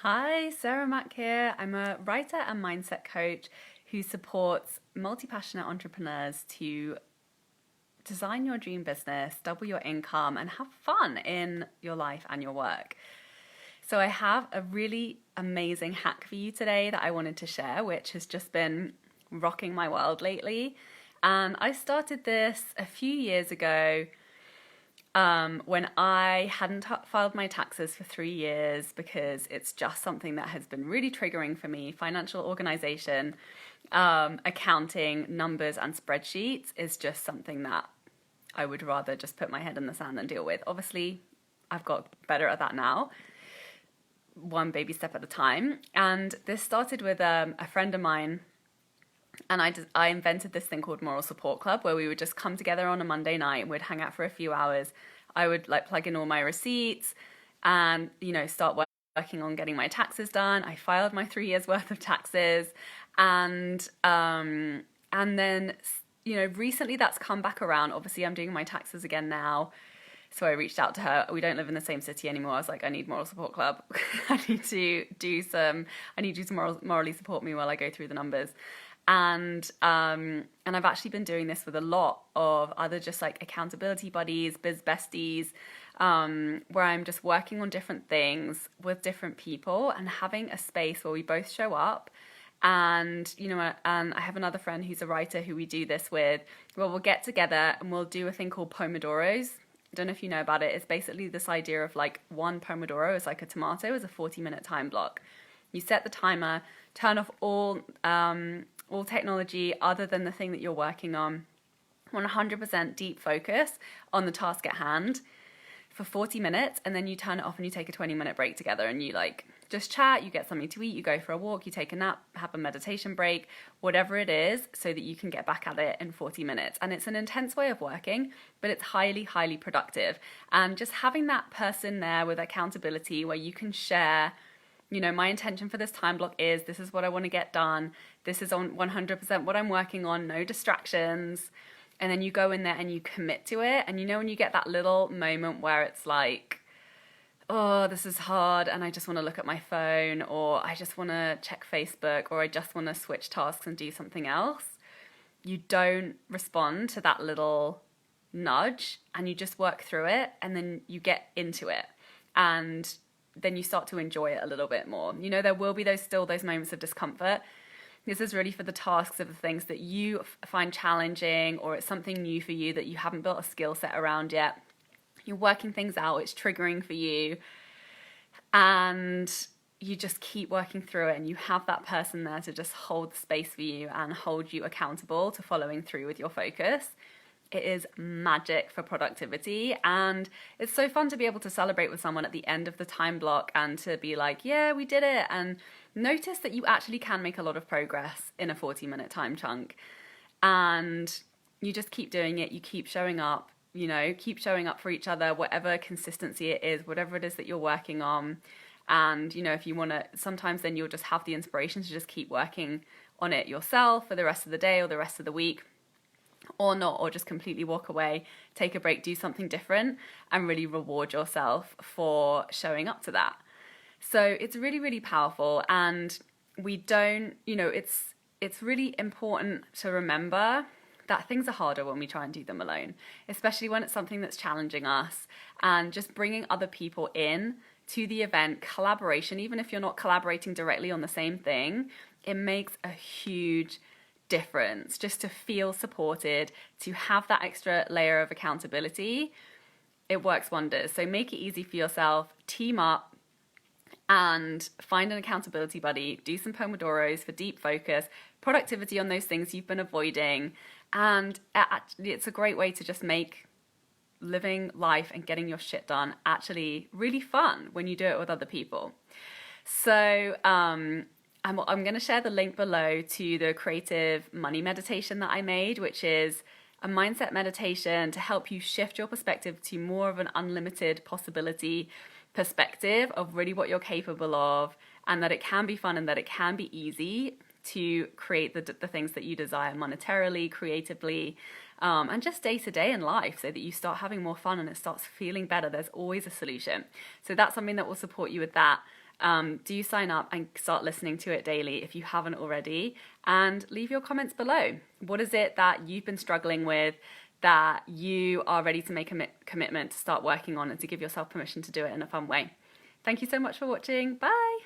Hi, Sarah Mack here. I'm a writer and mindset coach who supports multi passionate entrepreneurs to design your dream business, double your income, and have fun in your life and your work. So, I have a really amazing hack for you today that I wanted to share, which has just been rocking my world lately. And I started this a few years ago when I hadn't filed my taxes for 3 years because it's just something that has been really triggering for me. Financial organization, accounting, numbers, and spreadsheets is just something that I would rather just put my head in the sand and deal with. Obviously, I've got better at that now, one baby step at a time. And this started with a friend of mine, and I invented this thing called Moral Support Club, where we would just come together on a Monday night and we'd hang out for a few hours. I would plug in all my receipts and, start working on getting my taxes done. I filed my 3 years worth of taxes, and then, recently that's come back around. Obviously, I'm doing my taxes again now. So I reached out to her. We don't live in the same city anymore. I was like, I need Moral Support Club. I need you to morally support me while I go through the numbers. And I've actually been doing this with a lot of other just accountability buddies, biz besties, where I'm just working on different things with different people and having a space where we both show up. And and I have another friend who's a writer who we do this with. Well, we'll get together and we'll do a thing called Pomodoros. I don't know if you know about it. It's basically this idea of one Pomodoro is like a tomato is a 40-minute time block. You set the timer, turn off all technology other than the thing that you're working on, 100% deep focus on the task at hand for 40 minutes, and then you turn it off and you take a 20-minute break together, and you just chat, you get something to eat, you go for a walk, you take a nap, have a meditation break, whatever it is, so that you can get back at it in 40 minutes. And it's an intense way of working, but it's highly, highly productive. And just having that person there with accountability where you can share, my intention for this time block is this is what I want to get done. This is on 100% what I'm working on, no distractions. And then you go in there and you commit to it. And when you get that little moment where it's like, oh, this is hard and I just want to look at my phone, or I just want to check Facebook, or I just want to switch tasks and do something else, you don't respond to that little nudge and you just work through it, and then you get into it. And then you start to enjoy it a little bit more. There will be those moments of discomfort. This is really for the tasks of the things that you find challenging, or it's something new for you that you haven't built a skill set around yet. You're working things out, it's triggering for you, and you just keep working through it, and you have that person there to just hold the space for you and hold you accountable to following through with your focus. It is magic for productivity, and it's so fun to be able to celebrate with someone at the end of the time block and to be like, yeah, we did it, and notice that you actually can make a lot of progress in a 40-minute time chunk. And you just keep doing it, you keep showing up, keep showing up for each other, whatever consistency it is, whatever it is that you're working on. And, if you want to, sometimes then you'll just have the inspiration to just keep working on it yourself for the rest of the day or the rest of the week. Or not, or just completely walk away, take a break, do something different, and really reward yourself for showing up to that. So it's really, really powerful. And we don't, it's really important to remember that things are harder when we try and do them alone, especially when it's something that's challenging us. And just bringing other people in to the event, collaboration, even if you're not collaborating directly on the same thing, it makes a huge difference just to feel supported, to have that extra layer of accountability. It works wonders. So make it easy for yourself, team up and find an accountability buddy, do some Pomodoros for deep focus, productivity on those things you've been avoiding. And actually, it's a great way to just make living life and getting your shit done actually really fun when you do it with other people. So I'm going to share the link below to the creative money meditation that I made, which is a mindset meditation to help you shift your perspective to more of an unlimited possibility perspective of really what you're capable of, and that it can be fun and that it can be easy to create the things that you desire monetarily, creatively, and just day to day in life, so that you start having more fun and it starts feeling better. There's always a solution. So that's something that will support you with that. Do sign up and start listening to it daily if you haven't already, and leave your comments below. What is it that you've been struggling with that you are ready to make a commitment to start working on and to give yourself permission to do it in a fun way? Thank you so much for watching. Bye.